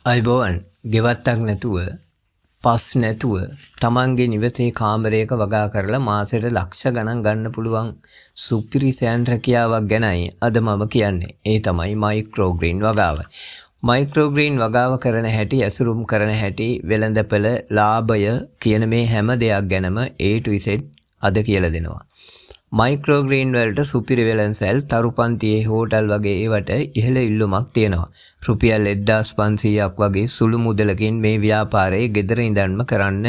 අයිබෝවන් ගෙවත්තක් නැතුව පස් නැතුව තමන්ගේ නිවසේ කාමරයක වගා කරලා මාසෙට ලක්ෂ ගණන් ගන්න පුළුවන් සුපිරි සෑන් රැකියාවක් ගැනයි අද මම කියන්නේ. ඒ තමයි මයික්‍රෝග්‍රීන් වගාව. මයික්‍රෝග්‍රීන් වගාව කරන හැටි, ඇසුරුම් කරන හැටි, වෙළඳපළ ලාභය කියන මේ හැම දෙයක් ගැනම A to Z අද කියලා දෙනවා. මයික්‍රෝග්‍රීන් වලට සුපිරි වෙළඳසැල්, තරුපන්තියේ හෝටල් වගේ ඒවට ඉහළ ඉල්ලුමක් තියෙනවා. රුපියල් 1500ක් වගේ සුළු මුදලකින් මේ ව්‍යාපාරය ගෙදර ඉඳන්ම කරන්න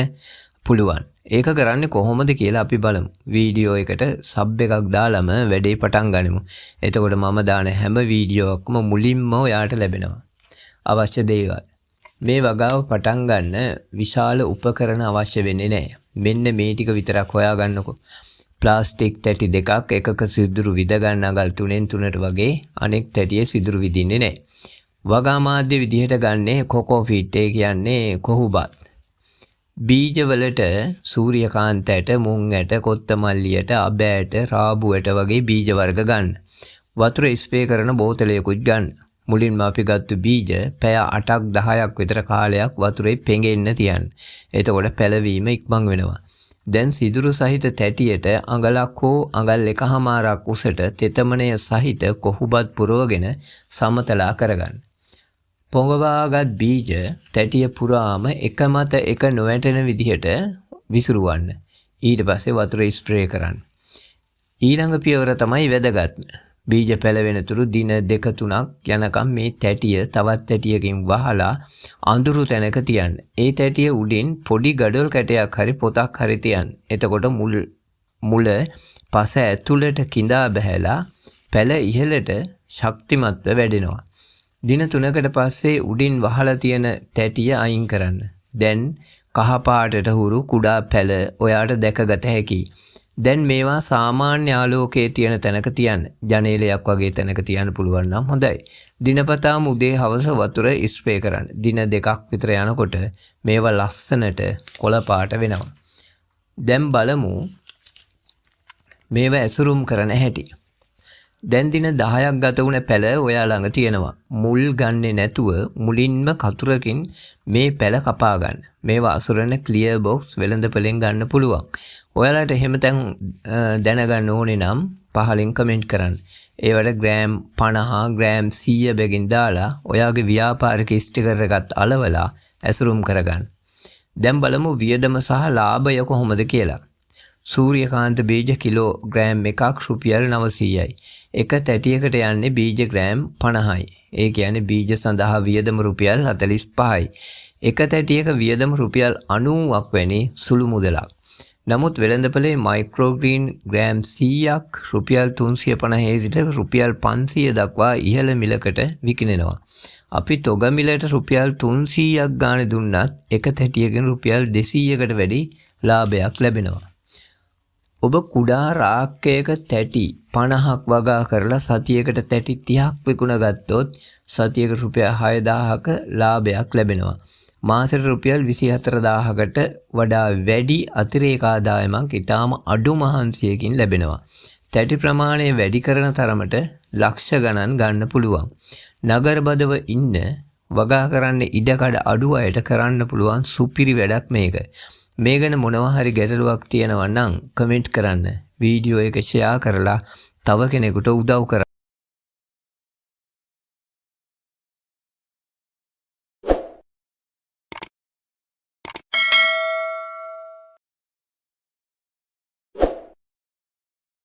පුළුවන්. ඒක කරන්නේ කොහොමද කියලා අපි බලමු. වීඩියෝ එකට සබ් එකක් දාලම වැඩේ පටන් ගනිමු. එතකොට මම දාන හැම වීඩියෝවක්ම මුලින්ම ඔයාට ලැබෙනවා. අවශ්‍ය දේවල්. මේ වගාව පටන් ගන්න විශාල උපකරණ අවශ්‍ය වෙන්නේ නැහැ. මෙන්න මේ ටික විතරක් හොයාගන්නකෝ. ප්ලාස්ටික් තැටි දෙකක්, එකක සිදුරු විද ගන්න අගල් 3න් 3ට වගේ, අනෙක් තැටියේ සිදුරු විදින්නේ නැහැ. වගා මාධ්‍ය විදිහට ගන්නේ කොකෝ ෆීට්, ඒ කියන්නේ කොහුබත්. බීජ වලට සූර්යකාන්ත ඇට, මුං ඇට, කොත්තමල්ලි ඇට, අබ ඇට, රාබු ඇට වගේ බීජ වර්ග ගන්න. වතුර ස්ප්‍රේ කරන බෝතලයකුත් ගන්න. මුලින්ම අපි ගත්තු බීජ පැය 8ක් 10ක් විතර කාලයක් වතුරේ පෙඟෙන්න තියන්න. එතකොට පැලවීම ඉක්මන් වෙනවා. දැන් සිදුරු සහිත තැටියට අඟලක් හෝ අඟල් 1.5ක් උසට තෙතමනය සහිත කොහුබත් පුරවගෙන සමතලා කරගන්න. පොඟවාගත් බීජ තැටිය පුරාම එක මත එක නොවැටෙන විදිහට විසිරුවන්න. ඊට පස්සේ වතුර ස්ප්‍රේ කරන්න. ඊළඟ පියවර තමයි වැදගත්ම. බීජ පැලවෙන තුරු දින 2-3ක් යනකම් මේ තැටිය තවත් තැටියකින් වහලා අඳුරු තැනක තියන්න. ඒ තැටිය උඩින් පොඩි ගඩොල් කැටයක් හරි පොතක් හරි තියන්න. එතකොට මුල පස ඇතුළට කිඳා බහැලා පැල ඉහළට ශක්තිමත්ව වැඩෙනවා. දින 3කට පස්සේ උඩින් වහලා තියෙන තැටිය අයින් කරන්න. දැන් කහ පාටට හුරු කුඩා පැල ඔයාට දැකගත හැකියි. දැන් මේවා සාමාන්‍ය ආලෝකයේ තියෙන තැනක තියන්න. ජනේලයක් වගේ තැනක තියන්න පුළුවන් නම් හොඳයි. දිනපතාම උදේ හවස වතුර ස්ප්‍රේ කරන්න. දින 2ක් විතර යනකොට මේවා ලස්සනට කොළ පාට වෙනවා. දැන් බලමු මේවා ඇසුරුම් කරන හැටි. දැන් දින 10ක් ගත වුණ පැල ඔයා ළඟ තියෙනවා. මුල් ගන්නේ නැතුව මුලින්ම කතුරකින් මේ පැල කපා ගන්න. මේවා අසුරන ක්ලියර් බොක්ස් වෙළඳපොලෙන් ගන්න පුළුවන්. ඔයාලට එහෙම දැනගන්න ඕනේ නම් පහලින් කමෙන්ට් කරන්න. ඒවට ග්‍රෑම් 50 ග්‍රෑම් 100 බැගින් දාලා ඔයාගේ ව්‍යාපාරික ස්ටිකර් එකත් අලවලා ඇසුරුම් කරගන්න. දැන් බලමු වියදම සහ ලාභය කොහොමද කියලා. සූර්යකාන්ත බීජ කිලෝග්‍රෑම් එකක් රුපියල් 900යි. එක තැටියකට යන්නේ බීජ ග්‍රෑම් 50යි. ඒ කියන්නේ බීජ සඳහා වියදම රුපියල් 45යි. එක තැටියක වියදම රුපියල් 90ක් වැනි සුළු මුදලක්. නමුත් වෙළඳපොලේ මයික්‍රෝග්‍රීන් ග්‍රෑම් 100ක් රුපියල් 350 සිට රුපියල් 500 දක්වා ඉහළ මිලකට විකිණෙනවා. අපි තොග මිලට රුපියල් 300ක් ගානේ දුන්නත් එක තැටියකින් රුපියල් 200කට වැඩි ලාභයක් ලැබෙනවා. ඔබ කුඩා රාක්කයක තැටි 50ක් වගා කරලා සතියකට තැටි 30ක් විකුණ ගත්තොත් සතියකට රුපියල් 6000ක ලාභයක් ලැබෙනවා. මාසෙට රුපියල් 24000කට වඩා වැඩි අතිරේක ආදායමක් ඊටාම අඩු මහන්සියකින් ලැබෙනවා. තැටි ප්‍රමාණය වැඩි කරන තරමට ලක්ෂ ගණන් ගන්න පුළුවන්. නගරබදව ඉන්න වගා කරන්න ඉඩකඩ අඩු අයට කරන්න පුළුවන් සුපිරි වැඩක් මේක. මේ ගැන මොනවා හරි ගැටලුවක් තියෙනවා නම් කමෙන්ට් කරන්න. වීඩියෝ එක ෂෙයා කරලා තව කෙනෙකුට උදව් කරන්න.